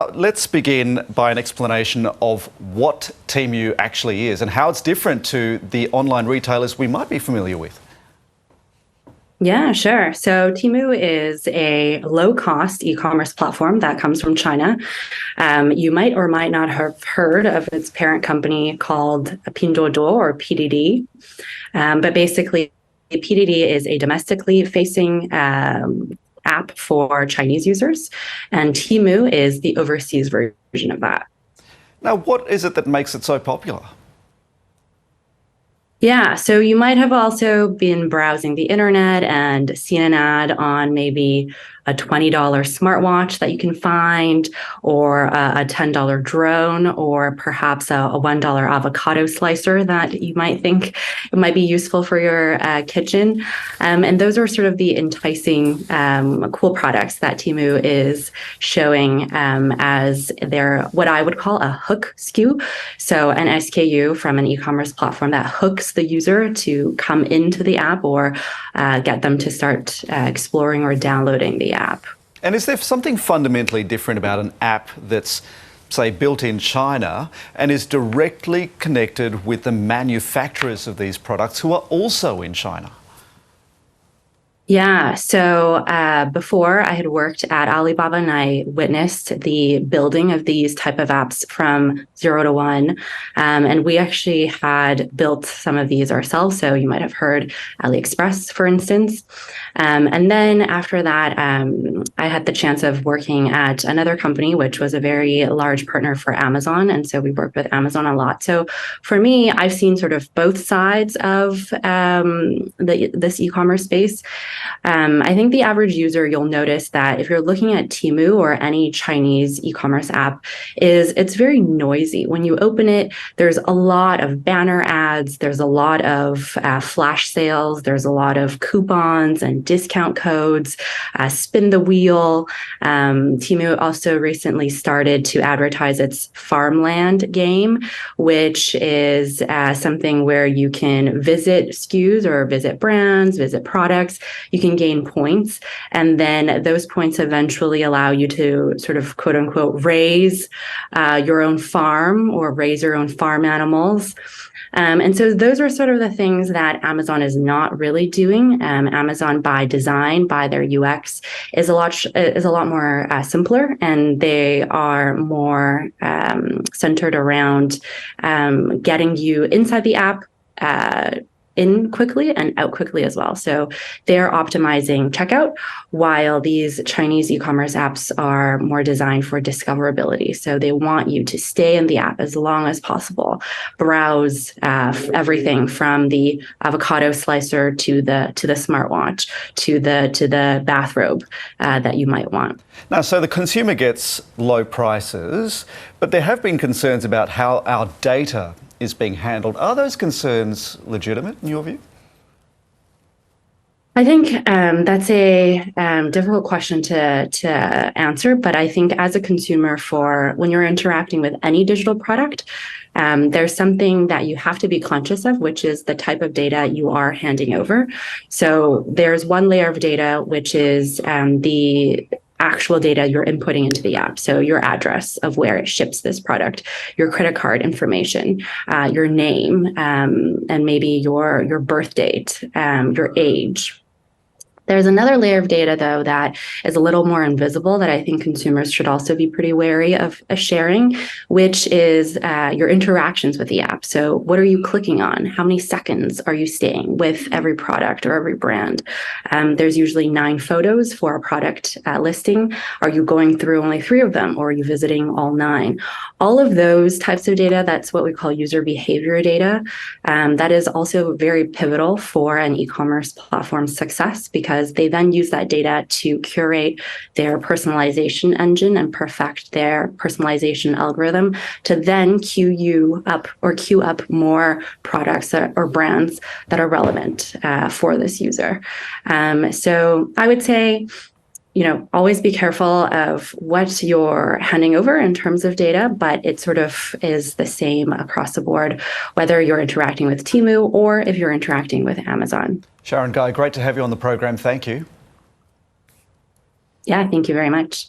Now, let's begin by an explanation of what Temu actually is and how it's different to the online retailers we might be familiar with. Yeah, sure. So Temu is a low-cost e-commerce platform that comes from China. You might or might not have heard of its parent company called Pinduoduo or PDD. But basically, PDD is a domestically facing app for Chinese users, and Temu is the overseas version of that. Now, what is it that makes it so popular? Yeah, so you might have also been browsing the internet and seen an ad on maybe a $20 smartwatch that you can find, or a $10 drone, or perhaps a $1 avocado slicer that you might think it might be useful for your kitchen. And those are sort of the enticing, cool products that Temu is showing as their, what I would call a hook SKU. So an SKU from an e-commerce platform that hooks the user to come into the app or get them to start exploring or downloading the app. And is there something fundamentally different about an app that's, say, built in China and is directly connected with the manufacturers of these products who are also in China? Yeah, so before I had worked at Alibaba and I witnessed the building of these type of apps from 0 to 1. And we actually had built some of these ourselves. So you might have heard AliExpress, for instance. And then after that, I had the chance of working at another company, which was a very large partner for Amazon. And so we worked with Amazon a lot. So for me, I've seen sort of both sides of this e-commerce space. I think the average user, you'll notice that if you're looking at Temu or any Chinese e-commerce app, it's very noisy. When you open it, there's a lot of banner ads, there's a lot of flash sales, there's a lot of coupons and discount codes, spin the wheel. Temu also recently started to advertise its farmland game, which is something where you can visit SKUs or visit brands, visit products. You can gain points, and then those points eventually allow you to sort of quote unquote raise your own farm or raise your own farm animals. And so those are sort of the things that Amazon is not really doing. Amazon, by design, by their UX, is a lot more simpler, and they are more centered around getting you inside the app, in quickly and out quickly as well. So they're optimizing checkout, while these Chinese e-commerce apps are more designed for discoverability. So they want you to stay in the app as long as possible, browse everything from the avocado slicer to the smartwatch to the bathrobe that you might want. Now, so the consumer gets low prices, but there have been concerns about how our data is being handled. Are those concerns legitimate in your view? I think that's a difficult question to answer, but I think as a consumer, when you're interacting with any digital product, there's something that you have to be conscious of, which is the type of data you are handing over. So there's one layer of data, which is the actual data you're inputting into the app. So your address of where it ships this product, your credit card information, your name, and maybe your birth date, your age. There's another layer of data, though, that is a little more invisible that I think consumers should also be pretty wary of sharing, which is your interactions with the app. So what are you clicking on? How many seconds are you staying with every product or every brand? There's usually 9 photos for a product listing. Are you going through only 3 of them, or are you visiting all 9? All of those types of data, that's what we call user behavior data. That is also very pivotal for an e-commerce platform's success, because they then use that data to curate their personalization engine and perfect their personalization algorithm to then queue up more products or brands that are relevant for this user. So I would say, always be careful of what you're handing over in terms of data, but it sort of is the same across the board, whether you're interacting with Temu or if you're interacting with Amazon. Sharon Guy, great to have you on the program. Thank you. Yeah, thank you very much.